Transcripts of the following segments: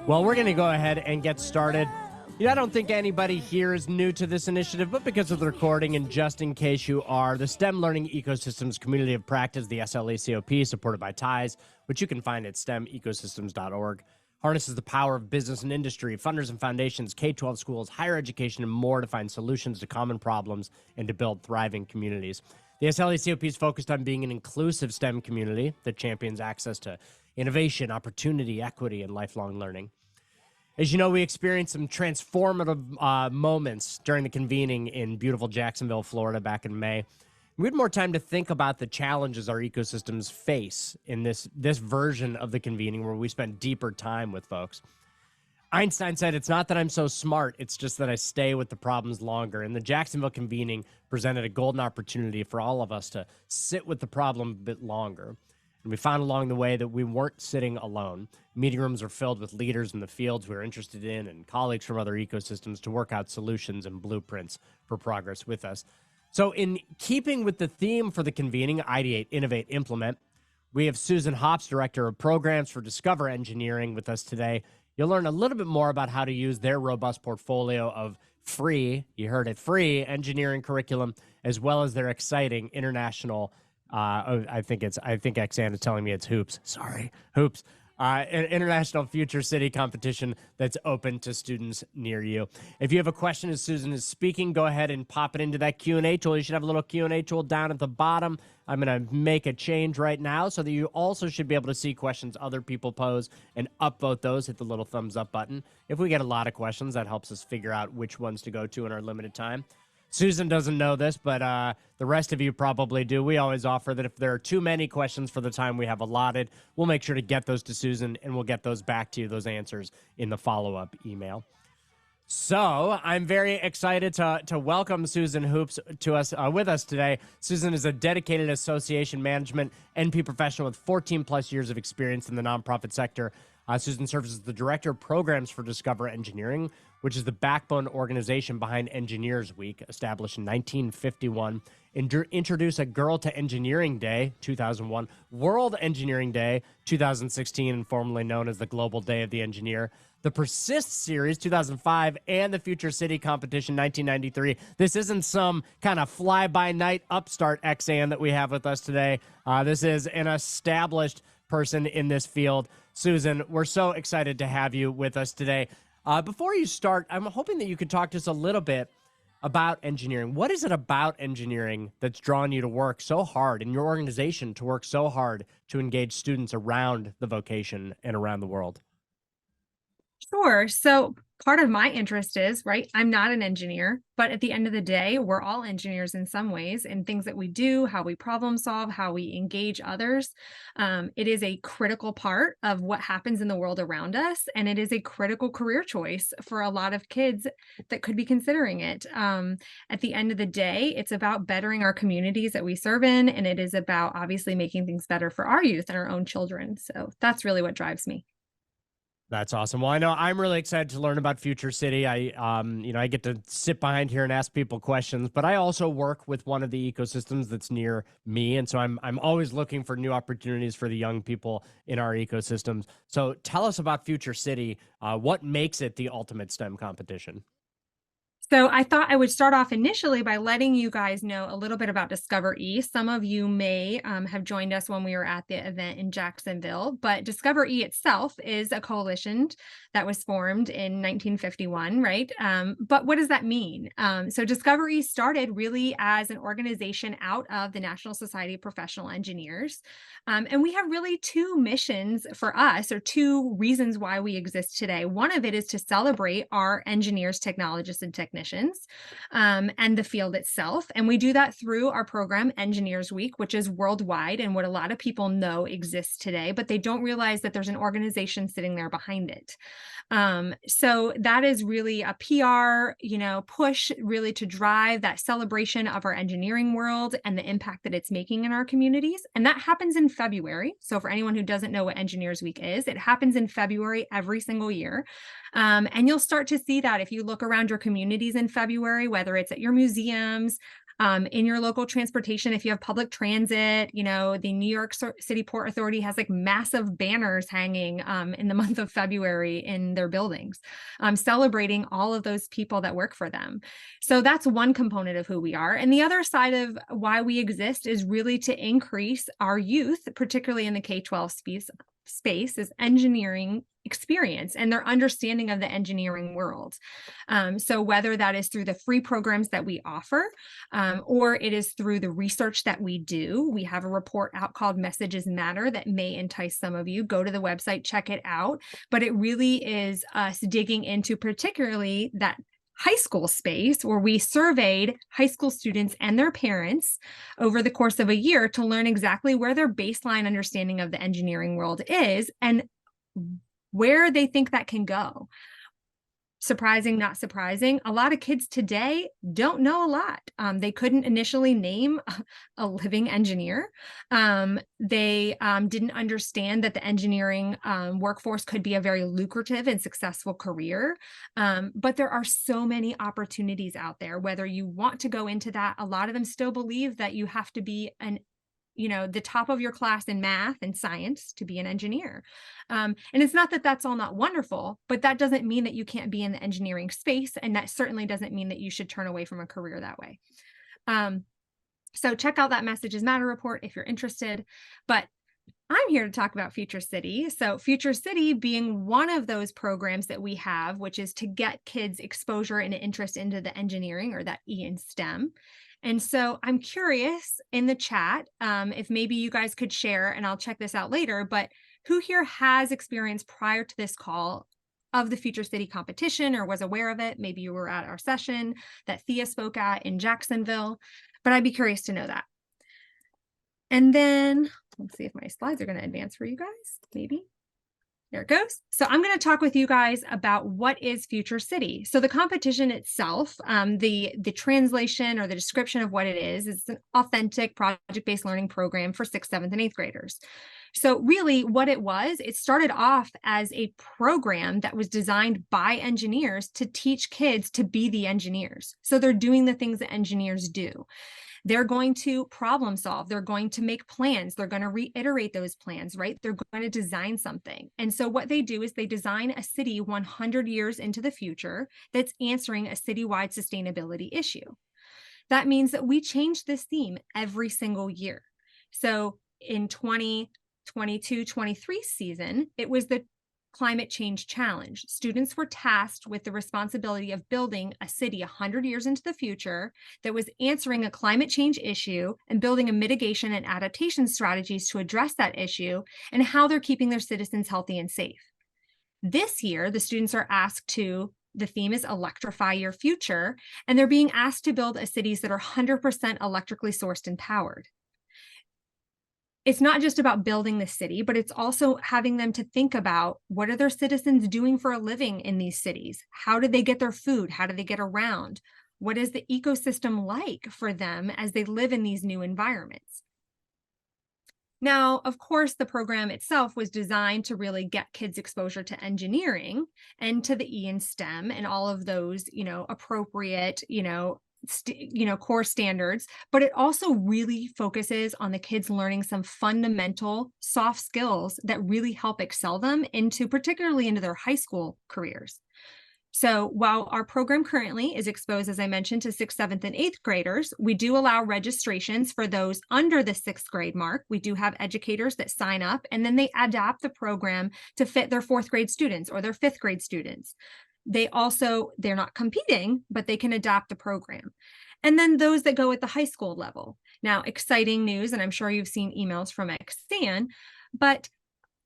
Well, we're going to go ahead and get started. I don't think anybody here is new to this initiative, but because of the recording and just in case you are, the STEM Learning Ecosystems Community of Practice, the SLECOP, supported by TIES, which you can find at stemecosystems.org, harnesses the power of business and industry, funders and foundations, K-12 schools, higher education, and more to find solutions to common problems and to build thriving communities. The SLECOP is focused on being an inclusive STEM community that champions access to innovation, opportunity, equity, and lifelong learning. As you know, we experienced some transformative moments during the convening in beautiful Jacksonville, Florida back in May. We had more time to think about the challenges our ecosystems face in this version of the convening where we spent deeper time with folks. Einstein said, "It's not that I'm so smart, it's just that I stay with the problems longer." And the Jacksonville convening presented a golden opportunity for all of us to sit with the problem a bit longer. And we found along the way that we weren't sitting alone. Meeting rooms are filled with leaders in the fields we're interested in and colleagues from other ecosystems to work out solutions and blueprints for progress with us. So in keeping with the theme for the convening, Ideate, Innovate, Implement, we have Susan Hops, Director of Programs for Discover Engineering, with us today. You'll learn a little bit more about how to use their robust portfolio of free, you heard it, free engineering curriculum, as well as their exciting international I think Xan is telling me it's Hoops. Sorry, Hoops. International Future City competition that's open to students near you. If you have a question as Susan is speaking, go ahead and pop it into that Q&A tool. You should have a little Q&A tool down at the bottom. I'm going to make a change right now so that you also should be able to see questions other people pose and upvote those. Hit the little thumbs up button. If we get a lot of questions, that helps us figure out which ones to go to in our limited time. Susan doesn't know this, but the rest of you probably do. We always offer that if there are too many questions for the time we have allotted, we'll make sure to get those to Susan, and we'll get those back to you, those answers, in the follow-up email. So I'm very excited to welcome Susan Hoops to us with us today. Susan is a dedicated association management NP professional with 14-plus years of experience in the nonprofit sector. Susan serves as the Director of Programs for Discover Engineering, which is the backbone organization behind Engineers Week, established in 1951. Introduced a Girl to Engineering Day, 2001, World Engineering Day, 2016, and formerly known as the Global Day of the Engineer. The Persist Series, 2005, and the Future City Competition, 1993. This isn't some kind of fly-by-night upstart Xan that we have with us today. This is an established person in this field. Susan, we're so excited to have you with us today. Before you start, I'm hoping that you could talk to us a little bit about engineering. What is it about engineering that's drawn you to work so hard, in your organization to work so hard to engage students around the vocation and around the world? Sure. So part of my interest is, right, I'm not an engineer, but at the end of the day, we're all engineers in some ways, in things that we do, how we problem solve, how we engage others. It is a critical part of what happens in the world around us, and it is a critical career choice for a lot of kids that could be considering it. At the end of the day, it's about bettering our communities that we serve in, and it is about obviously making things better for our youth and our own children. So that's really what drives me. That's awesome. Well, I know I'm really excited to learn about Future City. I get to sit behind here and ask people questions, but I also work with one of the ecosystems that's near me, and so I'm always looking for new opportunities for the young people in our ecosystems. So tell us about Future City. What makes it the ultimate STEM competition? So I thought I would start off initially by letting you guys know a little bit about Discover E. Some of you may have joined us when we were at the event in Jacksonville, but Discover E itself is a coalition that was formed in 1951, right? But what does that mean? So Discover E started really as an organization out of the National Society of Professional Engineers. And we have really two missions for us, or two reasons why we exist today. One of it is to celebrate our engineers, technologists, and technicians, and the field itself. And we do that through our program, Engineers Week, which is worldwide and what a lot of people know exists today, but they don't realize that there's an organization sitting there behind it. So that is really a PR, push really to drive that celebration of our engineering world and the impact that it's making in our communities. And that happens in February. So for anyone who doesn't know what Engineers Week is, it happens in February every single year. And you'll start to see that if you look around your communities in February, whether it's at your museums, in your local transportation. If you have public transit, the New York City Port Authority has like massive banners hanging in the month of February in their buildings, celebrating all of those people that work for them. So that's one component of who we are. And the other side of why we exist is really to increase our youth, particularly in the K-12 space, is engineering experience and their understanding of the engineering world. So whether that is through the free programs that we offer, or it is through the research that we do. We have a report out called Messages Matter that may entice some of you. Go to the website, check it out. But it really is us digging into particularly that high school space where we surveyed high school students and their parents over the course of a year to learn exactly where their baseline understanding of the engineering world is and where they think that can go. Surprising, not surprising. A lot of kids today don't know a lot. They couldn't initially name a living engineer. They didn't understand that the engineering workforce could be a very lucrative and successful career. But there are so many opportunities out there, whether you want to go into that. A lot of them still believe that you have to be the top of your class in math and science to be an engineer. And it's not that that's all not wonderful, but that doesn't mean that you can't be in the engineering space. And that certainly doesn't mean that you should turn away from a career that way. So check out that Messages Matter report if you're interested. But I'm here to talk about Future City. So Future City being one of those programs that we have, which is to get kids exposure and interest into the engineering, or that E in STEM. And so I'm curious in the chat if maybe you guys could share, and I'll check this out later, but who here has experience prior to this call of the Future City competition or was aware of it? Maybe you were at our session that Thea spoke at in Jacksonville, but I'd be curious to know that. And then let's see if my slides are going to advance for you guys, maybe. There it goes. So I'm going to talk with you guys about what is Future City. So the competition itself, the translation or the description of what it is an authentic project-based learning program for 6th, 7th, and 8th graders. So really what it started off as a program that was designed by engineers to teach kids to be the engineers. So they're doing the things that engineers do. They're going to problem solve. They're going to make plans. They're going to reiterate those plans, right? They're going to design something. And so what they do is they design a city 100 years into the future that's answering a citywide sustainability issue. That means that we change this theme every single year. So in 2022-23 season, it was the Climate Change Challenge. Students were tasked with the responsibility of building a city 100 years into the future that was answering a climate change issue and building a mitigation and adaptation strategies to address that issue and how they're keeping their citizens healthy and safe. This year, the students are asked the theme is Electrify Your Future, and they're being asked to build cities that are 100% electrically sourced and powered. It's not just about building the city, but it's also having them to think about what are their citizens doing for a living in these cities? How do they get their food? How do they get around? What is the ecosystem like for them as they live in these new environments? Now, of course, the program itself was designed to really get kids exposure to engineering and to the E in STEM and all of those, appropriate, core standards, but it also really focuses on the kids learning some fundamental soft skills that really help excel them particularly into their high school careers. So while our program currently is exposed, as I mentioned, to 6th, 7th, and 8th graders, we do allow registrations for those under the 6th grade mark. We do have educators that sign up, and then they adapt the program to fit their 4th grade students or their 5th grade students. They're not competing, but they can adapt the program. And then those that go at the high school level. Now, exciting news, and I'm sure you've seen emails from Xsan, but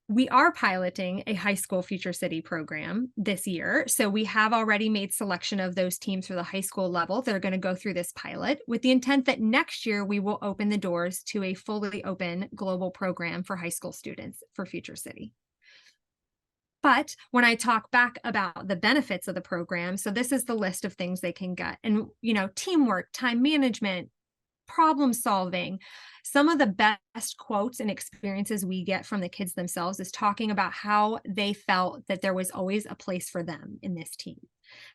we are piloting a high school Future City program this year. So we have already made selection of those teams for the high school level that are going to go through this pilot with the intent that next year we will open the doors to a fully open global program for high school students for Future City. But when I talk back about the benefits of the program, so this is the list of things they can get. And, teamwork, time management, problem solving. Some of the best quotes and experiences we get from the kids themselves is talking about how they felt that there was always a place for them in this team.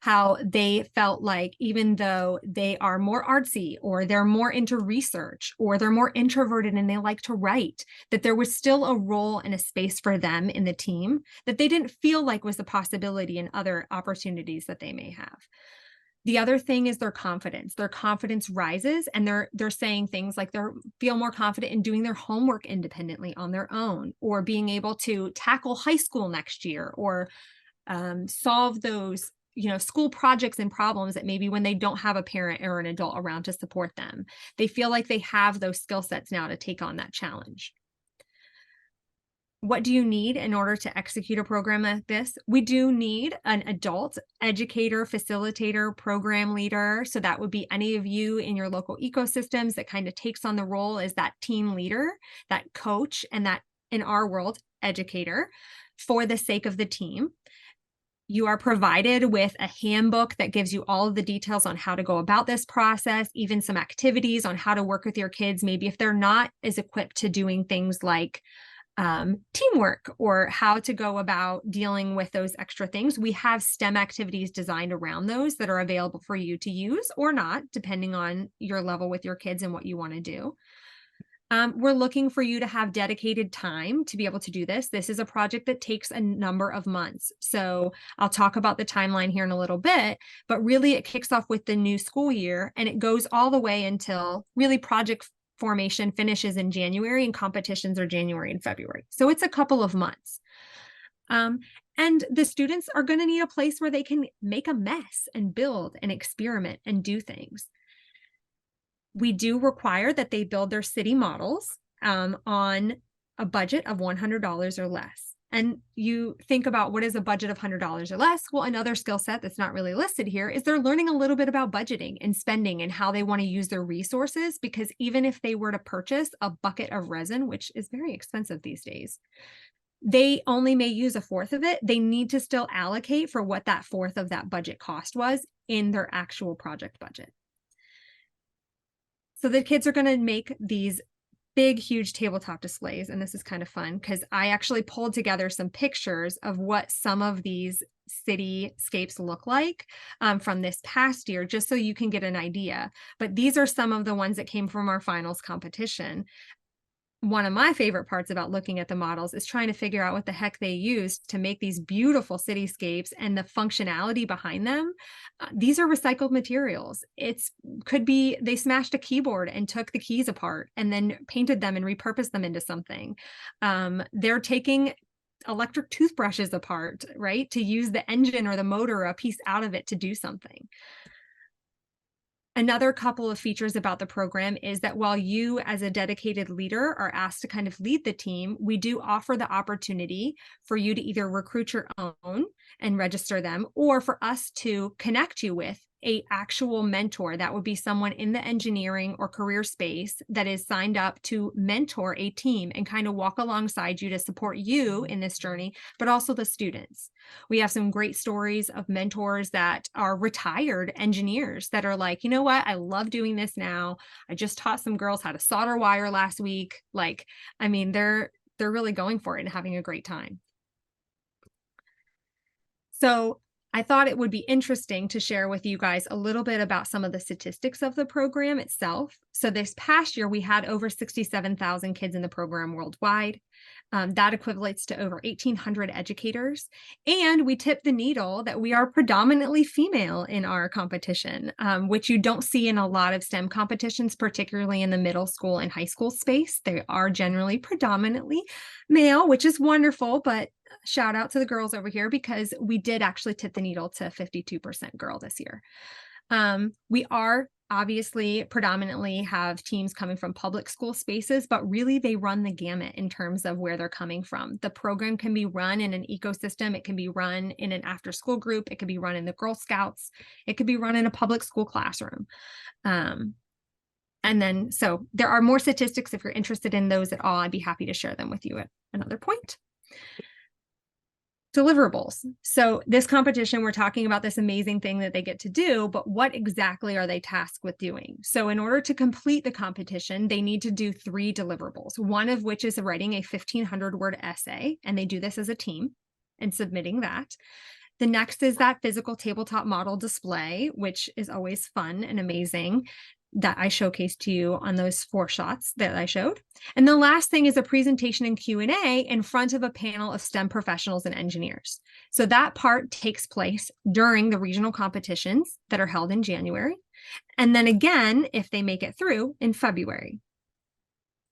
how they felt like even though they are more artsy or they're more into research or they're more introverted and they like to write, that there was still a role and a space for them in the team that they didn't feel like was a possibility in other opportunities that they may have. The other thing is their confidence. Their confidence rises, and they're saying things like they feel more confident in doing their homework independently on their own, or being able to tackle high school next year, or solve those school projects and problems that maybe when they don't have a parent or an adult around to support them. They feel like they have those skill sets now to take on that challenge. What do you need in order to execute a program like this? We do need an adult educator, facilitator, program leader. So that would be any of you in your local ecosystems that kind of takes on the role as that team leader, that coach, and that, in our world, educator for the sake of the team. You are provided with a handbook that gives you all of the details on how to go about this process, even some activities on how to work with your kids, maybe if they're not as equipped to doing things like teamwork or how to go about dealing with those extra things. We have STEM activities designed around those that are available for you to use or not, depending on your level with your kids and what you want to do. We're looking for you to have dedicated time to be able to do this. This is a project that takes a number of months. So I'll talk about the timeline here in a little bit, but really it kicks off with the new school year and it goes all the way until really project formation finishes in January and competitions are January and February. So it's a couple of months. And the students are going to need a place where they can make a mess and build and experiment and do things. We do require that they build their city models on a budget of $100 or less. And you think about what is a budget of $100 or less? Well, another skill set that's not really listed here is they're learning a little bit about budgeting and spending and how they want to use their resources, because even if they were to purchase a bucket of resin, which is very expensive these days, they only may use a fourth of it. They need to still allocate for what that fourth of that budget cost was in their actual project budget. So the kids are going to make these big, huge tabletop displays. And this is kind of fun because I actually pulled together some pictures of what some of these cityscapes look like from this past year, just so you can get an idea. But these are some of the ones that came from our finals competition. One of my favorite parts about looking at the models is trying to figure out what the heck they used to make these beautiful cityscapes and the functionality behind them. These are recycled materials. Could be they smashed a keyboard and took the keys apart and then painted them and repurposed them into something. They're taking electric toothbrushes apart, right, to use the engine or the motor or a piece out of it to do something. Another couple of features about the program is that while you as a dedicated leader are asked to kind of lead the team, we do offer the opportunity for you to either recruit your own and register them, or for us to connect you with a actual mentor. That would be someone in the engineering or career space that is signed up to mentor a team and kind of walk alongside you to support you in this journey, but also the students. We have some great stories of mentors that are retired engineers that are like, you know what, I love doing this now. I just taught some girls how to solder wire last week. Like, I mean, they're really going for it and having a great time. So I thought it would be interesting to share with you guys a little bit about some of the statistics of the program itself. So this past year, we had over 67,000 kids in the program worldwide. That equates to over 1,800 educators. And we tip the needle that we are predominantly female in our competition, which you don't see in a lot of STEM competitions, particularly in the middle school and high school space. They are generally predominantly male, which is wonderful, but shout out to the girls over here because we did actually tip the needle to 52% girl this year. We are obviously predominantly have teams coming from public school spaces, but really they run the gamut in terms of where they're coming from. The program can be run in an ecosystem. It can be run in an after school group. It can be run in the Girl Scouts. It could be run in a public school classroom. And then, so there are more statistics. If you're interested in those at all, I'd be happy to share them with you at another point. Deliverables. So this competition, we're talking about this amazing thing that they get to do, but what exactly are they tasked with doing? So in order to complete the competition, they need to do 3 deliverables, one of which is writing a 1,500-word essay, and they do this as a team and submitting that. The next is that physical tabletop model display, which is always fun and amazing, that I showcased to you on those 4 shots that I showed. And the last thing is a presentation and Q&A in front of a panel of STEM professionals and engineers. So that part takes place during the regional competitions that are held in January. And then again, if they make it through, in February.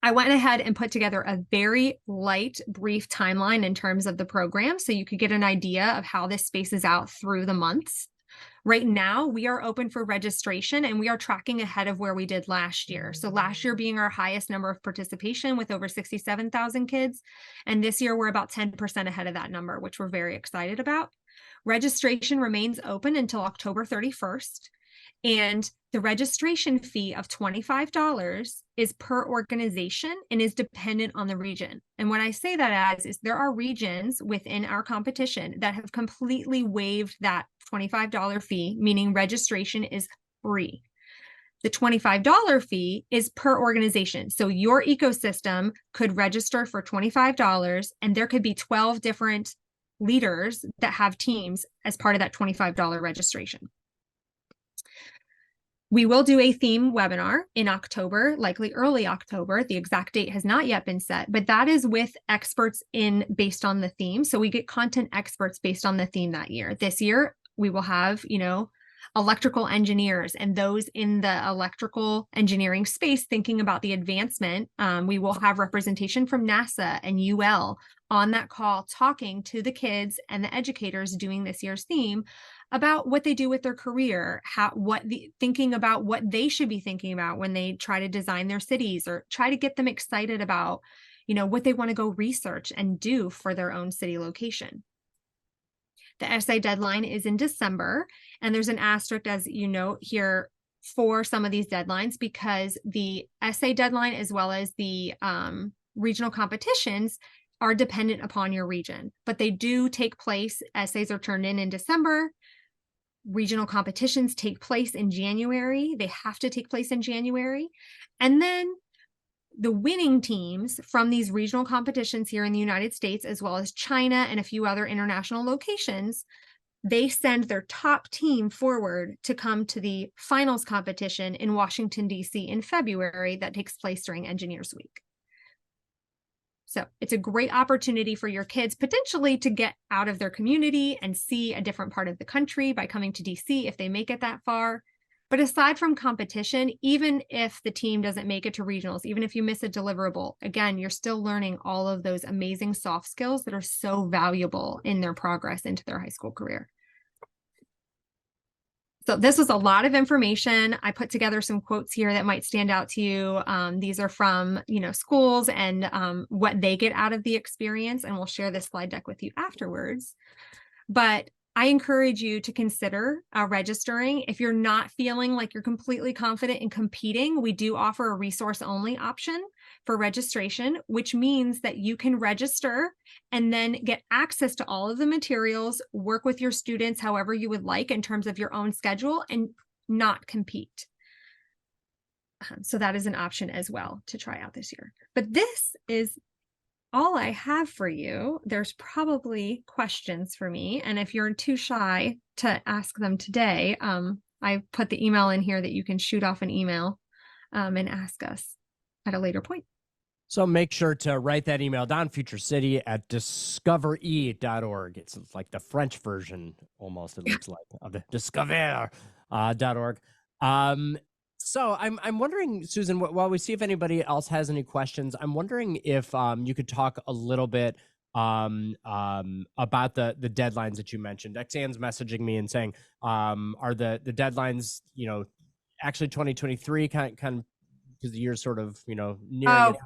I went ahead and put together a very light, brief timeline in terms of the program so you could get an idea of how this spaces out through the months. Right now, we are open for registration and we are tracking ahead of where we did last year. So last year being our highest number of participation with over 67,000 kids. And this year we're about 10% ahead of that number, which we're very excited about. Registration remains open until October 31st. And the registration fee of $25 is per organization and is dependent on the region. And what I say that as is there are regions within our competition that have completely waived that $25 fee, meaning registration is free. The $25 fee is per organization. So your ecosystem could register for $25 and there could be 12 different leaders that have teams as part of that $25 registration. We will do a theme webinar in October, likely early October. The exact date has not yet been set, but that is with experts based on the theme. So we get content experts based on the theme that year. This year, we will have, electrical engineers and those in the electrical engineering space thinking about the advancement. We will have representation from NASA and UL on that call talking to the kids and the educators doing this year's theme about what they do with their career, thinking about what they should be thinking about when they try to design their cities or try to get them excited about, what they want to go research and do for their own city location. The essay deadline is in December, and there's an asterisk, as you note here, for some of these deadlines because the essay deadline as well as the regional competitions are dependent upon your region, but they do take place. Essays are turned in December. Regional competitions take place in January. They have to take place in January. And then the winning teams from these regional competitions here in the United States, as well as China and a few other international locations, they send their top team forward to come to the finals competition in Washington, D.C. in February that takes place during Engineers Week. So it's a great opportunity for your kids potentially to get out of their community and see a different part of the country by coming to DC if they make it that far. But aside from competition, even if the team doesn't make it to regionals, even if you miss a deliverable, again, you're still learning all of those amazing soft skills that are so valuable in their progress into their high school career. So this was a lot of information. I put together some quotes here that might stand out to you. These are from, schools and what they get out of the experience, and we'll share this slide deck with you afterwards. But I encourage you to consider registering. If you're not feeling like you're completely confident in competing, we do offer a resource-only option for registration, which means that you can register and then get access to all of the materials, work with your students however you would like in terms of your own schedule, and not compete. So that is an option as well to try out this year. But this is all I have for you. There's probably questions for me. And if you're too shy to ask them today, I put the email in here that you can shoot off an email and ask us at a later point. So make sure to write that email down, futurecity@discovere.org. It's like the French version, almost, it looks like, of the discover.org. So I'm wondering, Susan, while we see if anybody else has any questions, I'm wondering if you could talk a little bit about the deadlines that you mentioned. Xan's messaging me and saying, are the deadlines, actually 2023 kind of because the year's sort of, nearing it.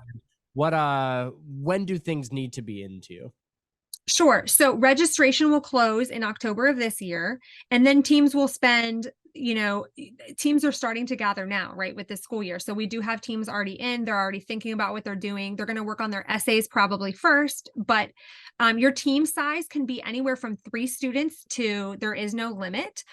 When do things need to be into? Sure. So registration will close in October of this year, and then teams will spend, teams are starting to gather now, right, with the school year. So we do have teams already in, they're already thinking about what they're doing. They're going to work on their essays probably first, but your team size can be anywhere from 3 students to there is no limit.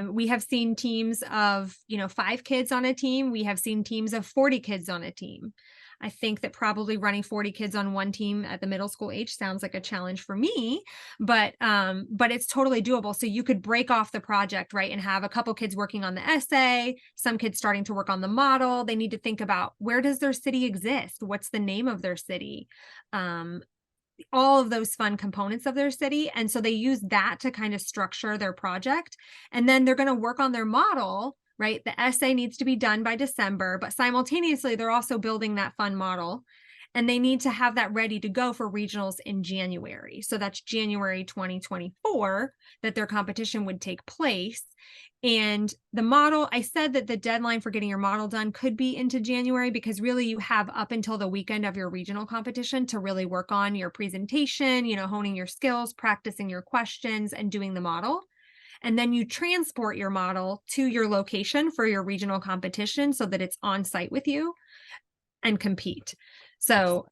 We have seen teams of, 5 kids on a team. We have seen teams of 40 kids on a team. I think that probably running 40 kids on one team at the middle school age sounds like a challenge for me, but it's totally doable. So you could break off the project, right, and have a couple kids working on the essay, some kids starting to work on the model. They need to think about, where does their city exist? What's the name of their city? All of those fun components of their city. And so they use that to kind of structure their project. And then they're going to work on their model, right? The essay needs to be done by December, but simultaneously, they're also building that fun model. And they need to have that ready to go for regionals in January. So that's January 2024 that their competition would take place. And the model, I said that the deadline for getting your model done could be into January, because really you have up until the weekend of your regional competition to really work on your presentation, honing your skills, practicing your questions, and doing the model. And then you transport your model to your location for your regional competition so that it's on site with you and compete. So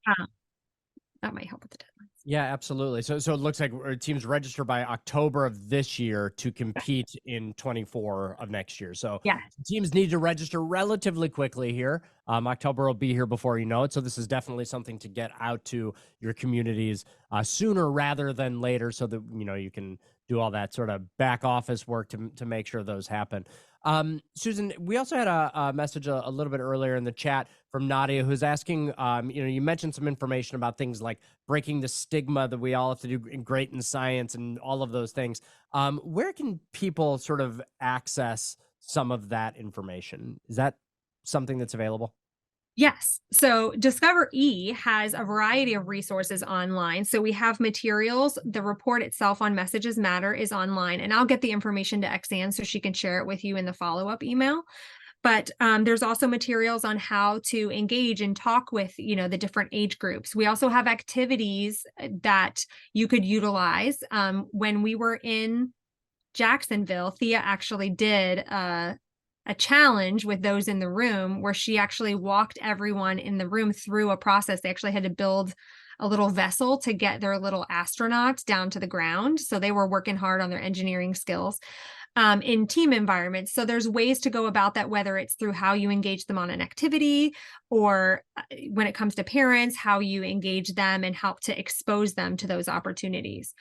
that might help with the deadlines. Yeah, absolutely. So it looks like teams register by October of this year to compete in 24 of next year. So Yeah. teams need to register relatively quickly here. October will be here before you know it. So this is definitely something to get out to your communities sooner rather than later, so that you can do all that sort of back office work to make sure those happen. Susan, we also had a message a little bit earlier in the chat from Nadia, who's asking, you mentioned some information about things like breaking the stigma that we all have to do great in science and all of those things. Where can people sort of access some of that information? Is that something that's available? Yes. So Discover E has a variety of resources online. So we have materials. The report itself on Messages Matter is online, and I'll get the information to Xan so she can share it with you in the follow-up email. But there's also materials on how to engage and talk with, the different age groups. We also have activities that you could utilize. When we were in Jacksonville, Thea actually did a challenge with those in the room where she actually walked everyone in the room through a process. They actually had to build a little vessel to get their little astronauts down to the ground. So they were working hard on their engineering skills in team environments. So there's ways to go about that, whether it's through how you engage them on an activity, or when it comes to parents, how you engage them and help to expose them to those opportunities.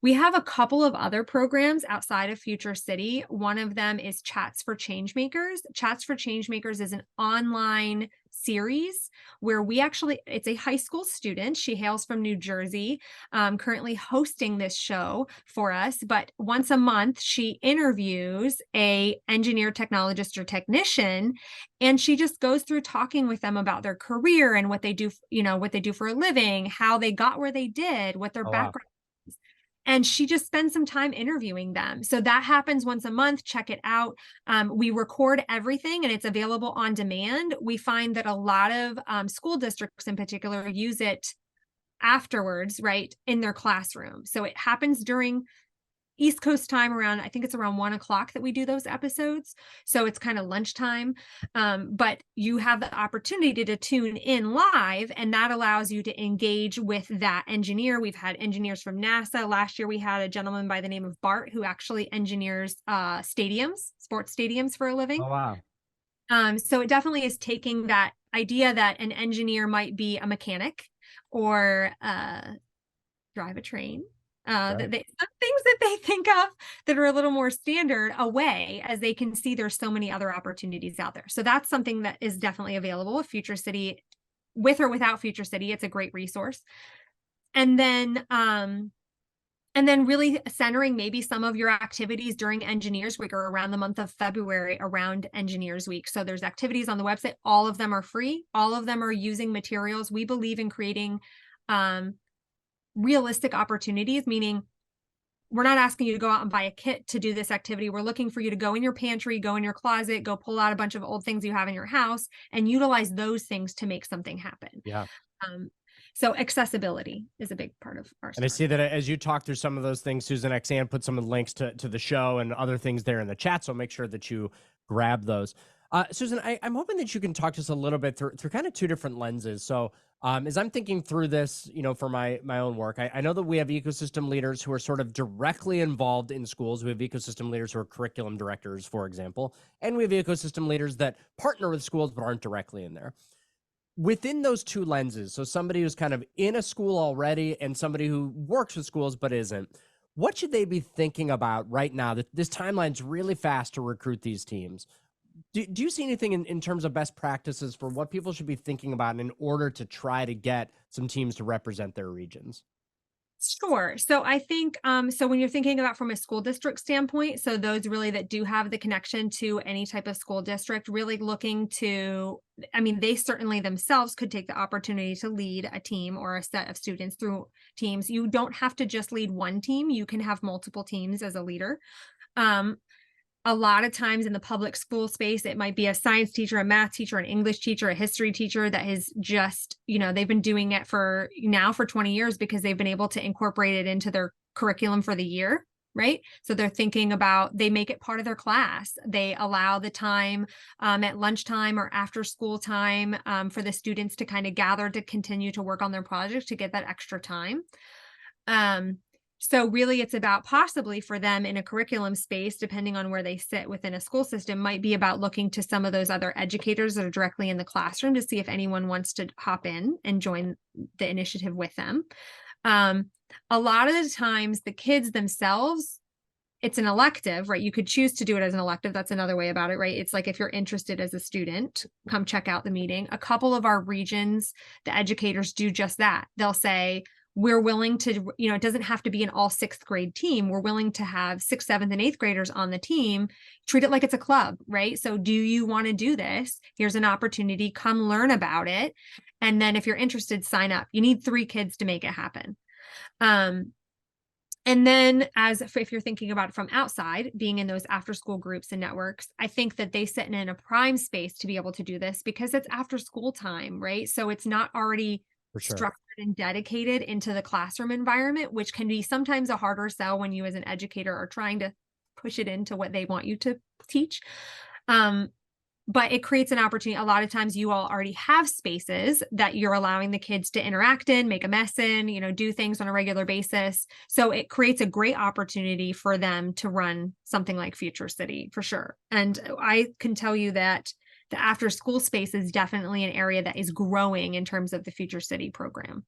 We have a couple of other programs outside of Future City. One of them is Chats for Changemakers. Chats for Changemakers is an online series where it's a high school student. She hails from New Jersey, currently hosting this show for us. But once a month, she interviews a engineer, technologist, or technician, and she just goes through talking with them about their career and what they do, what they do for a living, how they got where they did, what their background. And she just spends some time interviewing them. So that happens once a month. Check it out. We record everything and it's available on demand. We find that a lot of school districts in particular use it afterwards, right, in their classroom. So it happens during East Coast time I think it's around 1:00 that we do those episodes. So it's kind of lunchtime. But you have the opportunity to tune in live, and that allows you to engage with that engineer. We've had engineers from NASA. Last year, we had a gentleman by the name of Bart who actually engineers sports stadiums for a living. Oh, wow. So it definitely is taking that idea that an engineer might be a mechanic or drive a train. Some things that they think of that are a little more standard away, as they can see there's so many other opportunities out there. So that's something that is definitely available with Future City. With or without Future City, it's a great resource. And then really centering maybe some of your activities during Engineers Week or around the month of February around Engineers Week. So there's activities on the website. All of them are free. All of them are using materials. We believe in creating realistic opportunities, meaning we're not asking you to go out and buy a kit to do this activity. We're looking for you to go in your pantry, go in your closet, go pull out a bunch of old things you have in your house and utilize those things to make something happen. Yeah. So accessibility is a big part of our story. And I see that as you talk through some of those things, Susan, Xan put some of the links to the show and other things there in the chat. So make sure that you grab those. Susan, I'm hoping that you can talk to us a little bit through kind of two different lenses. So as I'm thinking through this, for my own work, I know that we have ecosystem leaders who are sort of directly involved in schools. We have ecosystem leaders who are curriculum directors, for example, and we have ecosystem leaders that partner with schools but aren't directly in there. Within those two lenses, so somebody who's kind of in a school already and somebody who works with schools but isn't, what should they be thinking about right now? That this timeline's really fast to recruit these teams. Do you see anything in terms of best practices for what people should be thinking about in order to try to get some teams to represent their regions? Sure. So I think so when you're thinking about from a school district standpoint, so those really that do have the connection to any type of school district, really looking to, I mean, they certainly themselves could take the opportunity to lead a team or a set of students through teams. You don't have to just lead one team, you can have multiple teams as a leader. Um, a lot of times in the public school space, it might be a science teacher, a math teacher, an English teacher, a history teacher that has just, they've been doing it for 20 years because they've been able to incorporate it into their curriculum for the year. Right. So they're thinking about, they make it part of their class. They allow the time at lunchtime or after school time for the students to kind of gather to continue to work on their project to get that extra time. Um, so really it's about possibly for them in a curriculum space, depending on where they sit within a school system, might be about looking to some of those other educators that are directly in the classroom to see if anyone wants to hop in and join the initiative with them. A lot of the times the kids themselves, it's an elective, right? You could choose to do it as an elective. That's another way about it, right? It's like if you're interested as a student, come check out the meeting. A couple of our regions, the educators do just that. They'll say, we're willing to, it doesn't have to be an all sixth grade team. We're willing to have sixth, seventh, and eighth graders on the team. Treat it like it's a club, right? So do you want to do this? Here's an opportunity. Come learn about it. And then if you're interested, sign up. You need 3 kids to make it happen. And then if you're thinking about it from outside, being in those after school groups and networks, I think that they sit in a prime space to be able to do this because it's after school time, right? So it's not already For sure. structured and dedicated into the classroom environment, which can be sometimes a harder sell when you as an educator are trying to push it into what they want you to teach. But it creates an opportunity. A lot of times you all already have spaces that you're allowing the kids to interact in, make a mess in, do things on a regular basis. So it creates a great opportunity for them to run something like Future City for sure. And I can tell you that the after school space is definitely an area that is growing in terms of the Future City program.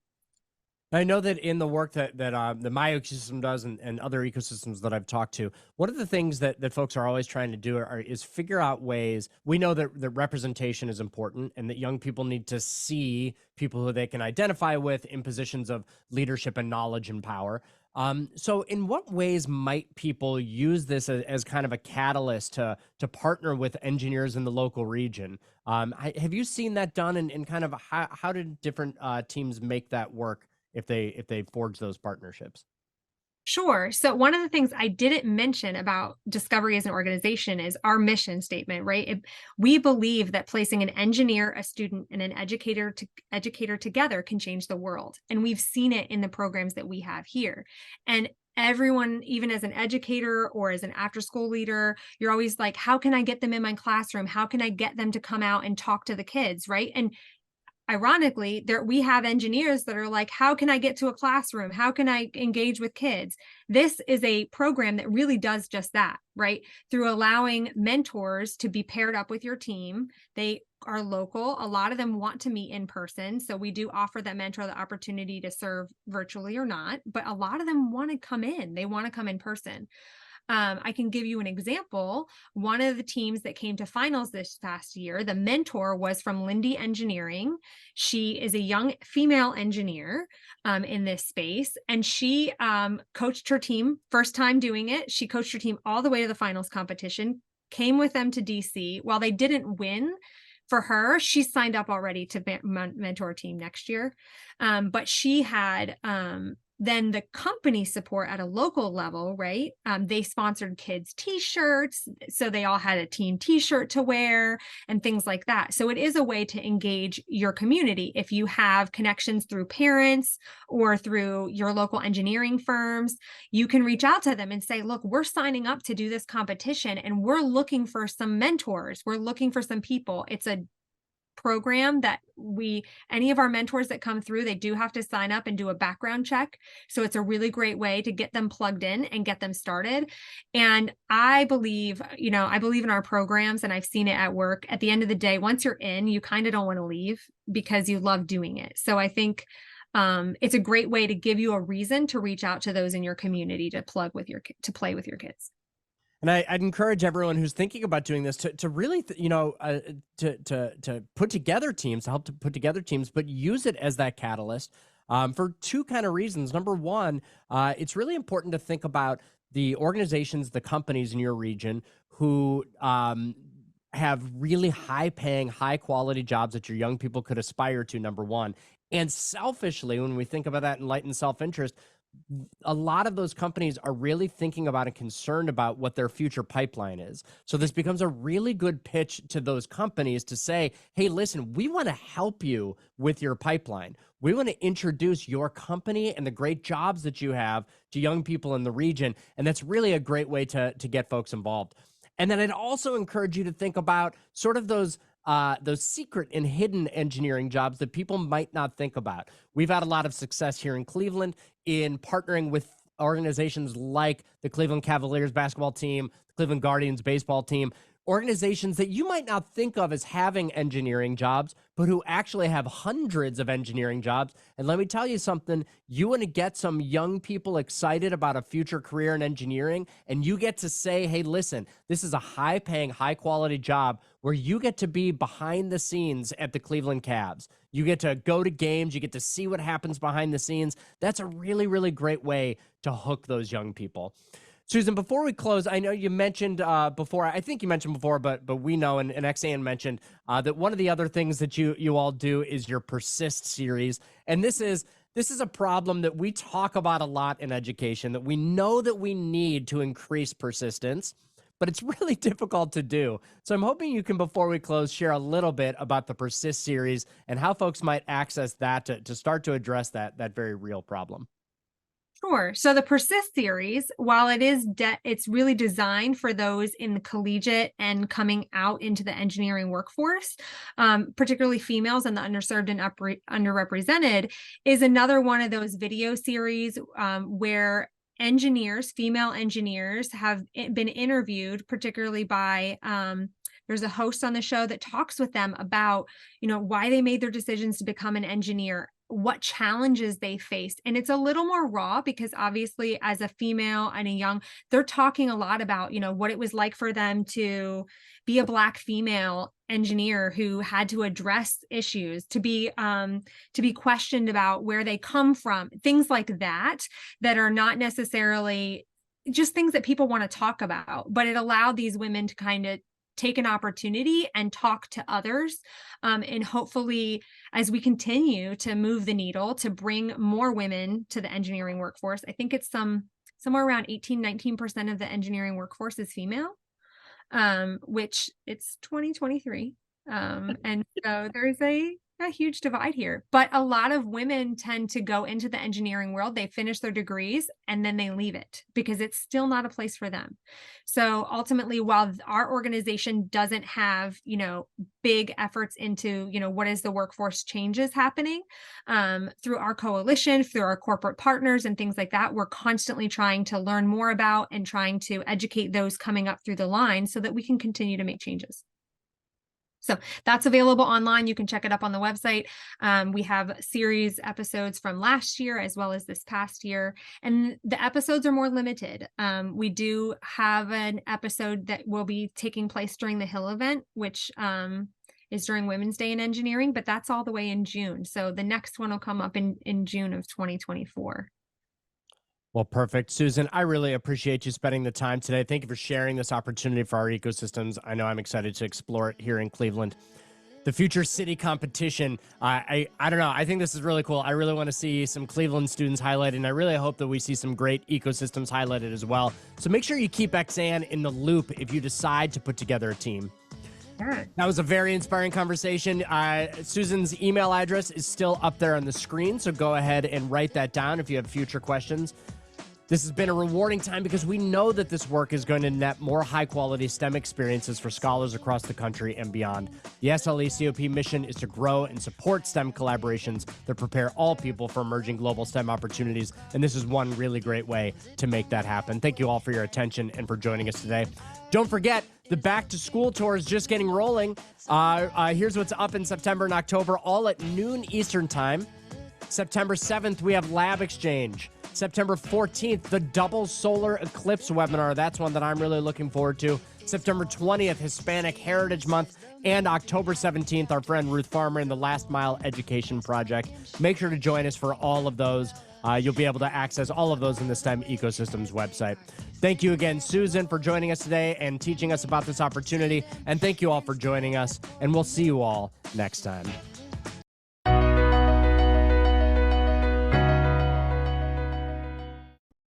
I know that in the work that the My Ecosystem does and other ecosystems that I've talked to, one of the things that folks are always trying to do is figure out ways. We know that representation is important and that young people need to see people who they can identify with in positions of leadership and knowledge and power. So in what ways might people use this as kind of a catalyst to partner with engineers in the local region? Have you seen that done, and kind of how did different teams make that work if they forge those partnerships? Sure. So one of the things I didn't mention about Discovery as an organization is our mission statement, right? We believe that placing an engineer, a student, and an educator together can change the world. And we've seen it in the programs that we have here. And everyone, even as an educator or as an after school leader, you're always like, how can I get them in my classroom? How can I get them to come out and talk to the kids, right? And ironically, we have engineers that are like, how can I get to a classroom? How can I engage with kids? This is a program that really does just that, right? Through allowing mentors to be paired up with your team. They are local. A lot of them want to meet in person. So we do offer that mentor the opportunity to serve virtually or not, but a lot of them want to come in. They want to come in person. I can give you an example. One of the teams that came to finals this past year, the mentor was from Lindy Engineering. She is a young female engineer in this space, and she coached her team, first time doing it. She coached her team all the way to the finals competition, came with them to DC. While they didn't win, for her, she signed up already to mentor a team next year. But she had then the company support at a local level, right? They sponsored kids' t-shirts, so they all had a team t-shirt to wear and things like that. So it is a way to engage your community. If you have connections through parents or through your local engineering firms, you can reach out to them and say, look, we're signing up to do this competition and we're looking for some mentors. We're looking for some people. It's a program that any of our mentors that come through, they do have to sign up and do a background check. So it's a really great way to get them plugged in and get them started. And I believe in our programs, and I've seen it at work. At the end of the day, once you're in, you kind of don't want to leave because you love doing it. So I think it's a great way to give you a reason to reach out to those in your community to play with your kids. And I'd encourage everyone who's thinking about doing this to really, to put together teams, to help to put together teams, but use it as that catalyst for two kind of reasons. Number one, it's really important to think about the organizations, the companies in your region who have really high-paying, high-quality jobs that your young people could aspire to, number one. And selfishly, when we think about that enlightened self-interest, a lot of those companies are really thinking about and concerned about what their future pipeline is. So this becomes a really good pitch to those companies to say, hey, listen, we want to help you with your pipeline. We want to introduce your company and the great jobs that you have to young people in the region. And that's really a great way to get folks involved. And then I'd also encourage you to think about sort of those secret and hidden engineering jobs that people might not think about. We've had a lot of success here in Cleveland in partnering with organizations like the Cleveland Cavaliers basketball team, the Cleveland Guardians baseball team, organizations that you might not think of as having engineering jobs, but who actually have hundreds of engineering jobs. And let me tell you something, you want to get some young people excited about a future career in engineering, and you get to say, hey, listen, this is a high-paying, high-quality job where you get to be behind the scenes at the Cleveland Cavs. You get to go to games, you get to see what happens behind the scenes. That's a really, really great way to hook those young people. Susan, before we close, I know you mentioned before, I think you mentioned before, but we know, and XAN mentioned that one of the other things that you all do is your Persist series. And this is a problem that we talk about a lot in education, that we know that we need to increase persistence, but it's really difficult to do. So I'm hoping you can, before we close, share a little bit about the Persist series and how folks might access that to start to address that very real problem. Sure. So the Persist series, while it's really designed for those in the collegiate and coming out into the engineering workforce, particularly females and the underserved and underrepresented, is another one of those video series where female engineers have been interviewed, particularly by there's a host on the show that talks with them about, why they made their decisions to become an engineer, what challenges they faced. And it's a little more raw because obviously as a female and a young, they're talking a lot about, what it was like for them to be a Black female engineer who had to address issues, to be questioned about where they come from, things like that are not necessarily just things that people want to talk about, but it allowed these women to kind of take an opportunity and talk to others. And hopefully, as we continue to move the needle to bring more women to the engineering workforce, I think it's somewhere around 19% of the engineering workforce is female, which it's 2023. And so there's a huge divide here, but a lot of women tend to go into the engineering world. They finish their degrees and then they leave it because it's still not a place for them. So ultimately, while our organization doesn't have, big efforts into, what is the workforce changes happening through our coalition, through our corporate partners and things like that, we're constantly trying to learn more about and trying to educate those coming up through the line so that we can continue to make changes. So that's available online. You can check it up on the website. We have series episodes from last year as well as this past year, and the episodes are more limited. We do have an episode that will be taking place during the Hill event, which is during Women's Day in Engineering, but that's all the way in June. So the next one will come up in June of 2024. Well, perfect. Susan, I really appreciate you spending the time today. Thank you for sharing this opportunity for our ecosystems. I know I'm excited to explore it here in Cleveland. The Future City competition, I don't know. I think this is really cool. I really want to see some Cleveland students highlighted, and I really hope that we see some great ecosystems highlighted as well. So make sure you keep XAN in the loop if you decide to put together a team. That was a very inspiring conversation. Susan's email address is still up there on the screen, so go ahead and write that down if you have future questions. This has been a rewarding time because we know that this work is going to net more high-quality STEM experiences for scholars across the country and beyond. The SLE COP mission is to grow and support STEM collaborations that prepare all people for emerging global STEM opportunities, and this is one really great way to make that happen. Thank you all for your attention and for joining us today. Don't forget, the Back to School Tour is just getting rolling. Here's what's up in September and October, all at noon Eastern Time. September 7th, we have Lab Exchange. September 14th, the Double Solar Eclipse webinar. That's one that I'm really looking forward to. September 20th, Hispanic Heritage Month. And October 17th, our friend Ruth Farmer and the Last Mile Education Project. Make sure to join us for all of those. You'll be able to access all of those in the STEM Ecosystems website. Thank you again, Susan, for joining us today and teaching us about this opportunity. And thank you all for joining us. And we'll see you all next time.